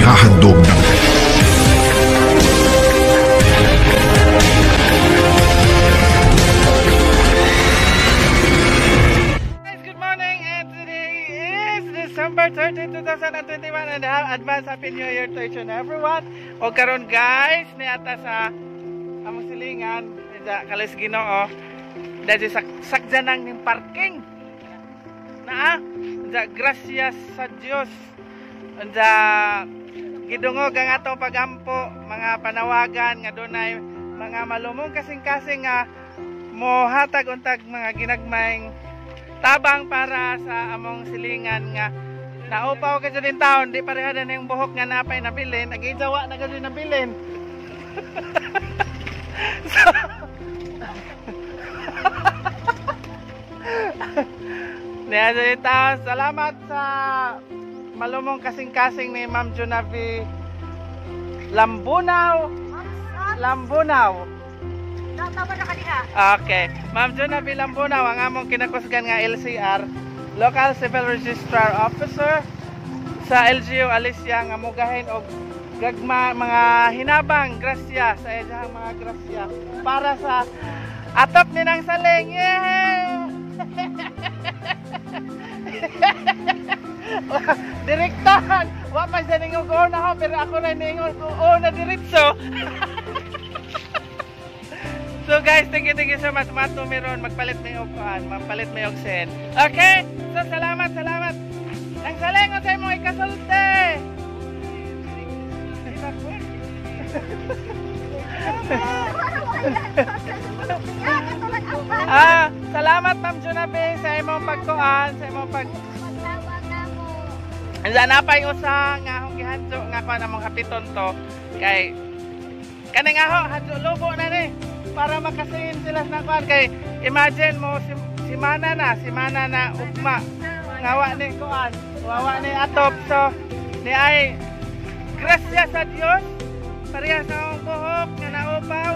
ihahandog ng December 30, 2021 and advance Happy New Year to each and everyone. O karon guys, niata sa among silingan, da kalis Ginoo. Dadi sakjanan ning parking. Naa, da gracias sa Dios. Da gidungog ang atong pagampo, mga panawagan nga dunay mga malumong kasing-kasing nga mohatag untag mga ginagmayng tabang para sa among silingan nga naupaw ka dyan taon, di pareha na yung buhok nga napay nabilin, nag-ijawa na ka dyan nabilin. Diyan dyan taon, salamat sa malumong kasing-kasing ni Ma'am Junavi Lambunaw. Okay, Ma'am Junavi Lambunaw, ang among kinakusgan nga LCR, Local Civil Registrar Officer sa LGU Alicia nga mugahin og gagma mga hinabang grasya sa iyang mga grasya para sa atop ni nang saling. Yeah! Direktahan, wa pa siya ningon ko na ho, pero ako na ningon ko na diretso. So guys, thank you so much. Matumiron, magpalit may upuan, magpalit may oksen. Okay? So salamat. Nang saling sa imong ikasulti. Salamat Ma'am Junavi sa imong pagkuan, sa imong Andiyan na pa yung usa nga akong gihanso nga kuan among hapiton to kay kaning aho hadyo lubo na ni. Para makasin sila sa kuan kay imagine mo si mana na ugma ngawa ni kuan wawa ni atop so ni ay grasya sa Dios pareha sa akong buhok nga naupaw.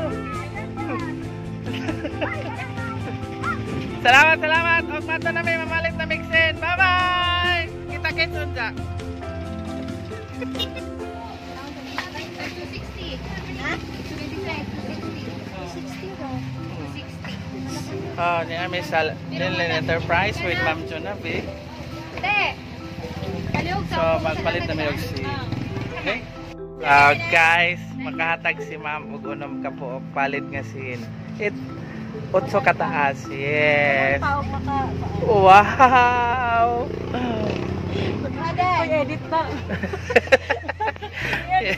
Salamat og mato na may mamalit na mixin. Bye bye, kita kits unja. Ni Ami sa Linlin Enterprise with Ma'am Junavi. So magpalit na may si okay? Guys, makahatag si Ma'am og unom ka po og palit nga sin. Otso kataas. Yes. Wow. Edit na. Yes.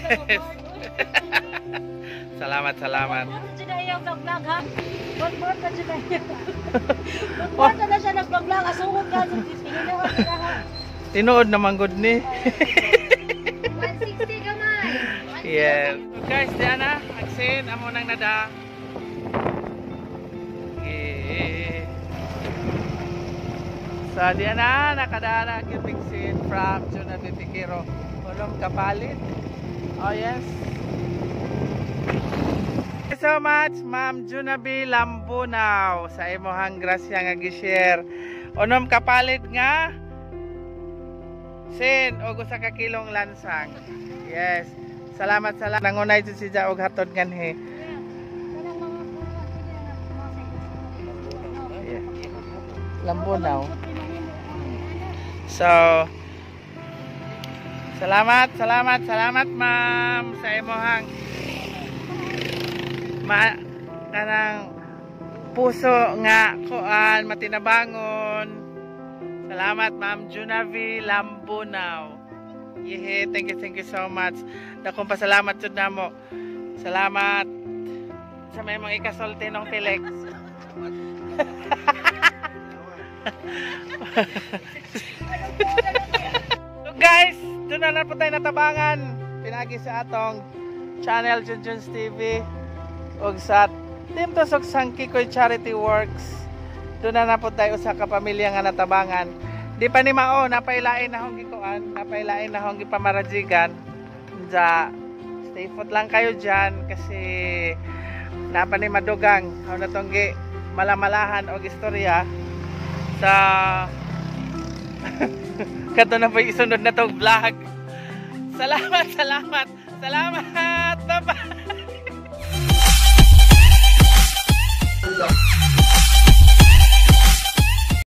Salamat. Buat na siya nag-vlog. Asungod ka. Tinood naman good ni. 160 gamay. Yes. So guys, diyan na. Aksin, amo nang nada. So diyan na. Nakadara kitiksin from Junavi Tikiro. Ulong kapalit. Oh yes. Thank you so much Ma'am Junavi Lambunaw sa imong grasya nga gi-share. Unom kapalit nga sin og usa ka kilong lansang. Yes. Salamat. Nangunay jud si og hatod nganhi. Yeah. Lambunaw. So salamat Ma'am sa imong kanang puso nga kuan matinabangon. Salamat Ma'am Junavi Lambunaw. Yehe, thank you so much. Dakong pasalamat jud namo. Salamat sa may mga ikasulti ng Felix. So guys, doon na po tayo natabangan. Pinagi sa atong channel Junjuns TV og sa Team Tusok Sangkikoy Charity Works. Doon na po tayo sa kapamilya nga natabangan. Di pa ni mao napailain na hong gikuan, napailain na hong gipamarajigan. Ja, stay put lang kayo dyan kasi napa ni madugang how na tonggi malamalahan og istorya sa kato na po isunod na tong vlog. Salamat, salamat. Salamat. Bye-bye.